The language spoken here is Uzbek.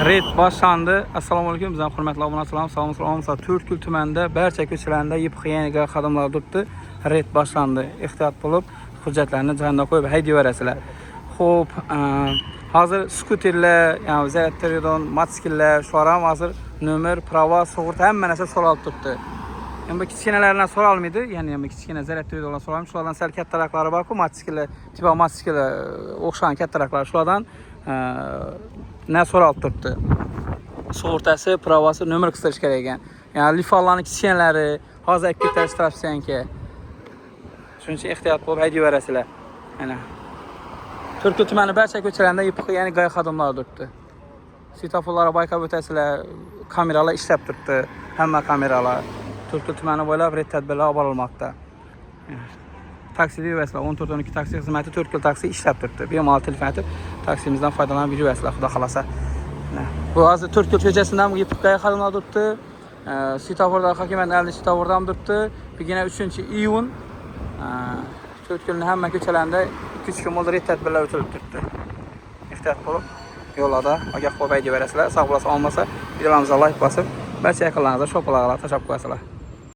Red başlandı. Assalamu alaykum. Bizden hürmetli obunachilarım, salom. Türkül tümende barcha ko'chalarida YPXYNga qadamlar turibdi. Red başlandı. Ehtiyot bo'lib, hujjatlarni joyiga qo'yib haydayverasizlar. Xo'p, hozir skuterlar, ya'ni zaryadka mototsikllar, shular ham hozir nomer, prava, sug'urta hamma narsa so'ralib turibdi. Endi kichkinalardan so'ralmaydi, ya'ni kichkina zaryadka so'ralmaydi. Shulardan sal kattaroqlari bor-ku, mototsikllar, tipa mototsikllar o'xshagan kattaroqlar, shulardan ne so'ralib turibdi. Sug'urtasi, pravasi, nomer qistirish kerak ekan. Ya'ni lifalarning kichkinalari hozir olib ketish tavsiyanki. Shuning uchun ehtiyot bo'lib haydayverasizlar. Mana Turkiy tumani barcha ko'chalarida YPXYN g'oya xodimlari turibdi. Svetoforlarga bayqab o'tasizlar, kameralar ishlab turibdi. Hamma kameralar Turkiy tumani bo'ylab red tadbirlar olib borilmoqda. Taksida yurasizlar, 14-12 taksi xizmati Turkiy taksi ishlab turibdi. Bemalol telefon etib taksimizdan foydalanib yurasizlar, xudo xolasa. Bu hozir Turkiy ko'chasidan YPXYN xodimlar turibdi. Svetoforda hokimiyatning oldida svetoforda ham turibdi. Bugina 3-iyun Turkiyning hamma ko'chalarida 2-3 kun bo'ldi red tadbirlar o'tilib turibdi. Ehtiyot bo'lib, yo'llarda ogoh bo'lib haydayverasizlar. Sog' bo'lsa, olmasa, videolarimizni like bosib, barcha yaqinlaringizga sho'palarga tashlab qo'yasizlar.